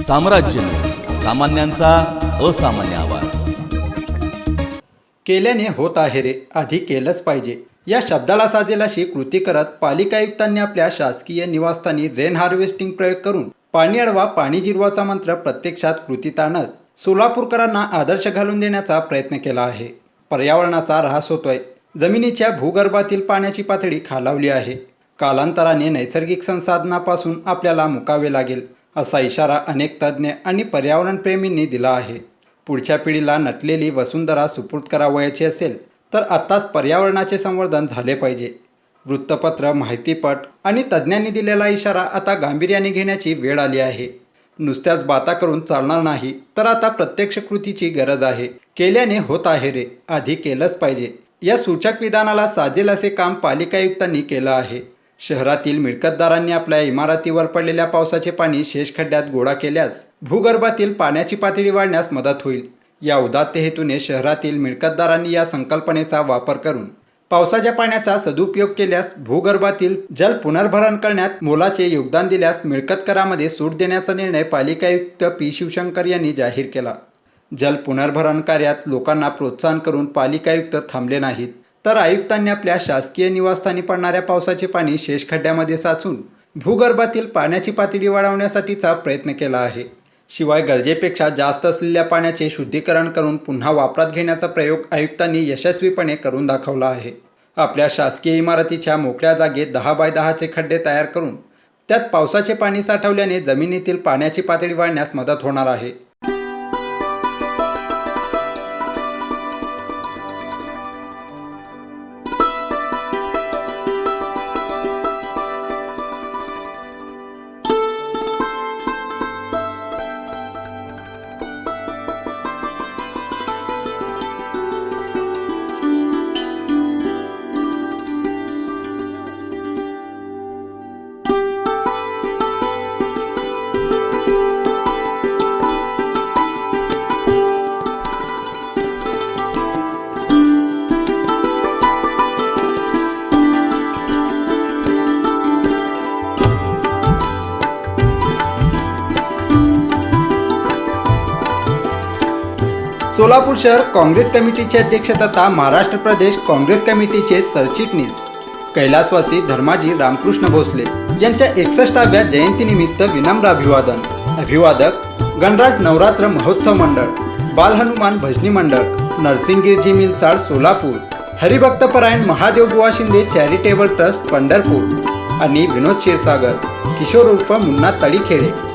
साम्राज्य न्यूज, सामान्यांचा असामान्य आवाज. केल्याने होत आहे रे, आधी केलंच पाहिजे या शब्दाला साजेल अशी कृती करत पालिका आयुक्तांनी आपल्या शासकीय निवासस्थानी रेन हार्वेस्टिंग प्रयोग करून पाणी अडवा पाणी जिरवाचा मंत्र प्रत्यक्षात कृतीत आणत सोलापूरकरांना आदर्श घालून देण्याचा प्रयत्न केला आहे. पर्यावरणाचा ऱ्हास होतोय, जमिनीच्या भूगर्भातील पाण्याची पातळी खालावली आहे, कालांतराने नैसर्गिक संसाधनापासून आपल्याला मुकावे लागेल असा इशारा अनेक तज्ज्ञ आणि पर्यावरणप्रेमींनी दिला आहे. पुढच्या पिढीला नटलेली वसुंधरा सुपूर्द करावयाची असेल तर आत्ताच पर्यावरणाचे संवर्धन झाले पाहिजे. वृत्तपत्र, माहितीपट आणि तज्ज्ञांनी दिलेला इशारा आता गांभीर्याने घेण्याची वेळ आली आहे. नुसत्याच बाता करून चालणार नाही, तर आता प्रत्यक्ष कृतीची गरज आहे. केल्याने होत आहे रे, आधी केलंच पाहिजे या सूचक विधानाला साजेल असे काम पालिका आयुक्तांनी केलं आहे. शहरातील मिळकतदारांनी आपल्या इमारतीवर पडलेल्या पावसाचे पाणी शेष खड्ड्यात गोळा केल्यास भूगर्भातील पाण्याची पातळी वाढण्यास मदत होईल. या उदात्त हेतूने शहरातील मिळकतदारांनी या संकल्पनेचा वापर करून पावसाच्या पाण्याचा सदुपयोग केल्यास भूगर्भातील जल पुनर्भरण करण्यात मोलाचे योगदान दिल्यास मिळकत करामध्ये सूट देण्याचा निर्णय पालिका आयुक्त पी शिवशंकर यांनी जाहीर केला. जल पुनर्भरण कार्यात लोकांना प्रोत्साहन करून पालिका आयुक्त थांबले नाहीत, तर आयुक्तांनी आपल्या शासकीय निवासस्थानी पडणाऱ्या पावसाचे पाणी शेष खड्ड्यामध्ये साचून भूगर्भातील पाण्याची पातळी वाढवण्यासाठीचा प्रयत्न केला आहे. शिवाय गरजेपेक्षा जास्त असलेल्या पाण्याचे शुद्धीकरण करून पुन्हा वापरात घेण्याचा प्रयोग आयुक्तांनी यशस्वीपणे करून दाखवला आहे. आपल्या शासकीय इमारतीच्या मोकळ्या जागेत 10 बाय 10चे खड्डे तयार करून त्यात पावसाचे पाणी साठवल्याने जमिनीतील पाण्याची पातळी वाढण्यास मदत होणार आहे. सोलापूर शहर काँग्रेस कमिटीचे अध्यक्ष तथा महाराष्ट्र प्रदेश काँग्रेस कमिटीचे सरचिटणीस कैलासवासी धर्माजी रामकृष्ण भोसले यांच्या 61व्या जयंतीनिमित्त विनम्र अभिवादन. अभिवादक गणराज नवरात्र महोत्सव मंडळ, बाल हनुमान भजनी मंडळ, नरसिंगगिरजी मिलचाळ सोलापूर, हरिभक्तपरायण महादेव बुवा शिंदे चॅरिटेबल ट्रस्ट पंढरपूर आणि विनोद क्षीरसागर किशोर उर्फ मुन्ना तळीखेडे